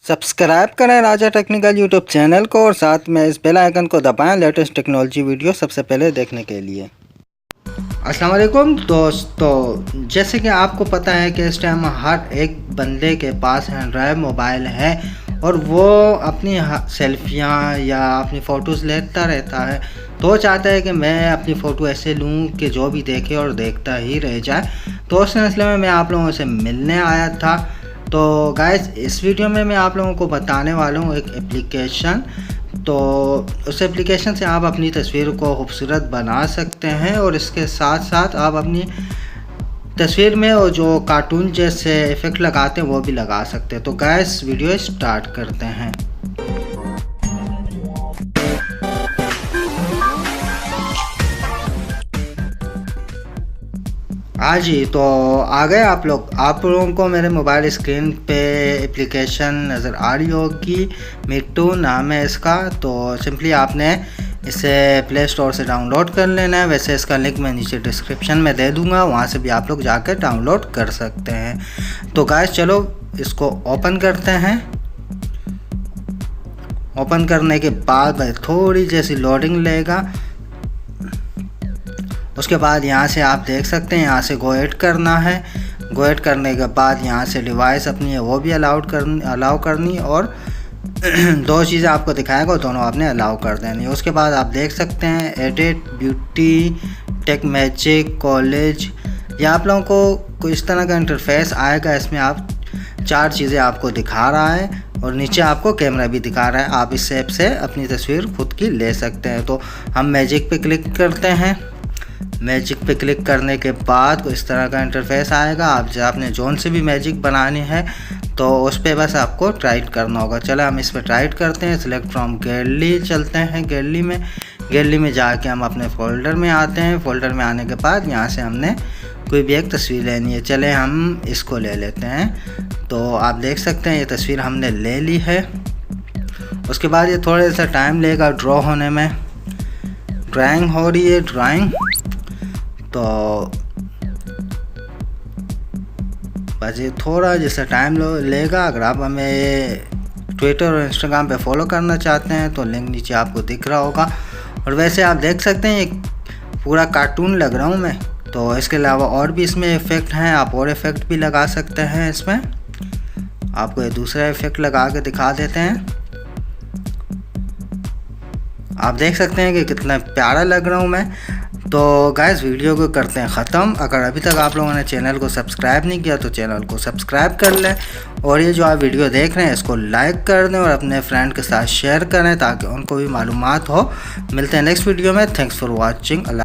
Subscribe करें राजा technical YouTube channel को और साथ में इस बेल आइकन को दबाएं लेटेस्ट टेक्नोलॉजी वीडियो सबसे पहले देखने के लिए। अस्सलाम वालेकुम दोस्तों, जैसे कि आपको पता है कि इस टाइम हर एक बंदे के पास एंड्रॉयड मोबाइल है और वो अपनी सेल्फियाँ या अपनी फ़ोटोज़ लेता रहता है। तो चाहता है कि मैं अपनी फ़ोटो ऐसे लूँ कि जो भी देखे और देखता ही रह जाए। तो उस सिलसिले में मैं आप लोगों से मिलने आया था। तो गाइस, इस वीडियो में मैं आप लोगों को बताने वाला हूँ एक एप्लीकेशन। तो उस एप्लीकेशन से आप अपनी तस्वीर को खूबसूरत बना सकते हैं और इसके साथ साथ आप अपनी तस्वीर में वो जो कार्टून जैसे इफ़ेक्ट लगाते हैं वो भी लगा सकते हैं। तो गाइस, वीडियो स्टार्ट करते हैं। हाँ जी, तो आ गए आप लोगों को मेरे मोबाइल स्क्रीन पे एप्लीकेशन नज़र आ रही होगी। मिट्टू नाम है इसका। तो सिंपली आपने इसे प्ले स्टोर से डाउनलोड कर लेना है। वैसे इसका लिंक मैं नीचे डिस्क्रिप्शन में दे दूंगा, वहाँ से भी आप लोग जाकर डाउनलोड कर सकते हैं। तो गाइस, चलो इसको ओपन करते हैं। ओपन करने के बाद थोड़ी जैसी लोडिंग लेगा। उसके बाद यहाँ से आप देख सकते हैं, यहाँ से गो ऐड करना है। गो ऐड करने के बाद यहाँ से डिवाइस अपनी है वो भी अलाउ करनी और दो चीज़ें आपको दिखाएगा, दोनों आपने अलाउ कर देनी। उसके बाद आप देख सकते हैं edit, beauty, tech magic, college. या आप लोगों को इस तरह का इंटरफेस आएगा। इसमें आप 4 चीज़ें आपको दिखा रहा है और नीचे आपको कैमरा भी दिखा रहा है। आप इस ऐप से अपनी तस्वीर खुद की ले सकते हैं। तो हम मैजिक पे क्लिक करते हैं। मैजिक पे क्लिक करने के बाद इस तरह का इंटरफेस आएगा। आपने जोन से भी मैजिक बनानी है तो उस पर बस आपको ट्राइट करना होगा। चलो हम इस पर ट्राइट करते हैं। सिलेक्ट फ्रॉम गैलरी चलते हैं। गैलरी में जाके हम अपने फ़ोल्डर में आते हैं। फ़ोल्डर में आने के बाद यहाँ से हमने कोई भी एक तस्वीर लेनी है। चले हम इसको ले लेते हैं। तो आप देख सकते हैं ये तस्वीर हमने ले ली है। उसके बाद ये थोड़ा सा टाइम लेगा ड्रॉ होने में। ड्राइंग हो रही है, ड्राइंग। तो बस ये थोड़ा जैसा टाइम लेगा। अगर आप हमें ट्विटर और इंस्टाग्राम पे फॉलो करना चाहते हैं तो लिंक नीचे आपको दिख रहा होगा। और वैसे आप देख सकते हैं एक पूरा कार्टून लग रहा हूँ मैं। तो इसके अलावा और भी इसमें इफ़ेक्ट हैं, आप और इफ़ेक्ट भी लगा सकते हैं। इसमें आपको ये दूसरा इफ़ेक्ट लगा के दिखा देते हैं। आप देख सकते हैं कि कितना प्यारा लग रहा हूँ मैं। तो गाइस, वीडियो को करते हैं ख़त्म। अगर अभी तक आप लोगों ने चैनल को सब्सक्राइब नहीं किया तो चैनल को सब्सक्राइब कर लें और ये जो आप वीडियो देख रहे हैं इसको लाइक कर दें और अपने फ्रेंड के साथ शेयर करें ताकि उनको भी मालूमात हो। मिलते हैं नेक्स्ट वीडियो में। Thanks for watching.